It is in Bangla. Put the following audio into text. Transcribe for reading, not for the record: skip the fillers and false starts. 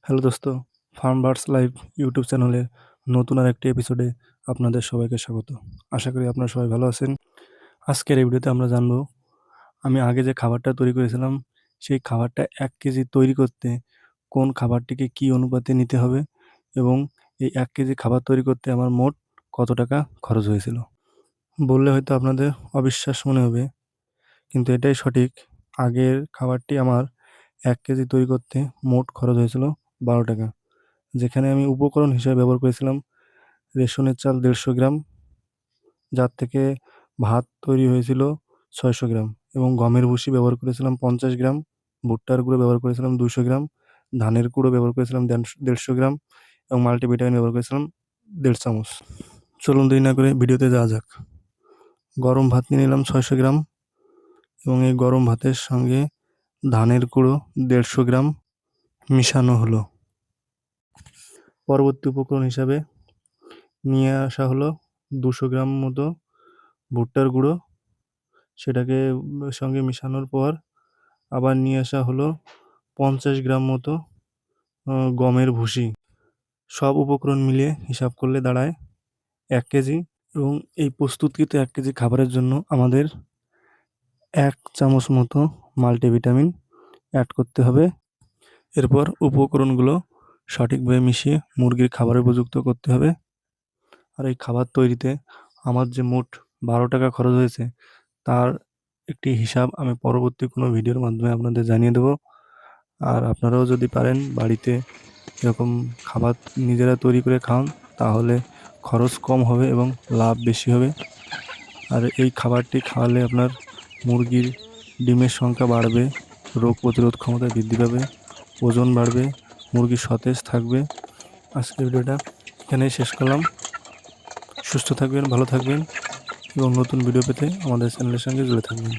হ্যালো দোস্ত, ফার্ম বার্ডস লাইভ ইউটিউব চ্যানেলের নতুন আরেকটি এপিসোডে আপনাদের সবাইকে স্বাগত। আশা করি আপনারা সবাই ভালো আছেন। আজকের এই ভিডিওতে আমরা জানবো আমি আগে যে খাবারটা তৈরি করেছিলাম সেই খাবারটা ১ কেজি তৈরি করতে কোন খাবারটিকে কী অনুপাতে নিতে হবে এবং এই ১ কেজি খাবার তৈরি করতে আমার মোট কত টাকা খরচ হয়েছিল। বললে হয়তো আপনাদের অবিশ্বাস মনে হবে, কিন্তু এটাই সঠিক। আগের খাবারটি আমার ১ কেজি তৈরি করতে মোট খরচ হয়েছিল ১২ টাকা। যেখানে আমি উপকরণ হিসেবে ব্যবহার করেছিলাম রেশনের চাল ১৫০ গ্রাম, যার থেকে ভাত তৈরি হয়েছিল ৬০০ গ্রাম, এবং গমের ভুসি ব্যবহার করেছিলাম ৫০ গ্রাম, ভুট্টার গুঁড়ো ব্যবহার করেছিলাম ২০০ গ্রাম, ধানের গুঁড়ো ব্যবহার করেছিলাম ১৫০ গ্রাম এবং মাল্টিভিটামিন ব্যবহার করেছিলাম ১.৫ চামচ। চলুন দেরি না করে ভিডিওতে যাওয়া যাক। গরম ভাত নিয়ে নিলাম ৬০০ গ্রাম এবং এই গরম ভাতের সঙ্গে ধানের গুঁড়ো ১৫০ গ্রাম মিশানো হলো। পরবর্তী উপকরণ হিসাবে নিয়ে আসা হলো ২০০ গ্রাম মতো ভুট্টার গুঁড়ো। সেটাকে সঙ্গে মিশানোর পর আবার নিয়ে আসা হলো ৫০ গ্রাম মতো গমের ভুসি। সব উপকরণ মিলিয়ে হিসাব করলে দাঁড়ায় ১ কেজি, এবং এই প্রস্তুতকৃত ১ কেজি খাবারের জন্য আমাদের ১ চামচ মতো মাল্টিভিটামিন অ্যাড করতে হবে। এরপর উপকরণগুলো সঠিকভাবে মিশিয়ে মুরগির খাবারে উপযুক্ত করতে হবে। আর এই খাবার তৈরিতে আমার যে মোট ১২ টাকা খরচ হয়েছে তার একটি হিসাব আমি পরবর্তী কোনো ভিডিওর মাধ্যমে আপনাদের জানিয়ে দেবো। আর আপনারাও যদি পারেন বাড়িতে এরকম খাবার নিজেরা তৈরি করে খান, তাহলে খরচ কম হবে এবং লাভ বেশি হবে। আর এই খাবারটি খাওয়ালে আপনার মুরগির ডিমের সংখ্যা বাড়বে, রোগ প্রতিরোধ ক্ষমতা বৃদ্ধি পাবে, ওজন বাড়বে, মুরগি সতেজ থাকবে। আজকের ভিডিওটা এখানেই শেষ করলাম। সুস্থ থাকবেন, ভালো থাকবেন এবং নতুন ভিডিও পেতে আমাদের চ্যানেলের সঙ্গে জুড়ে থাকবেন।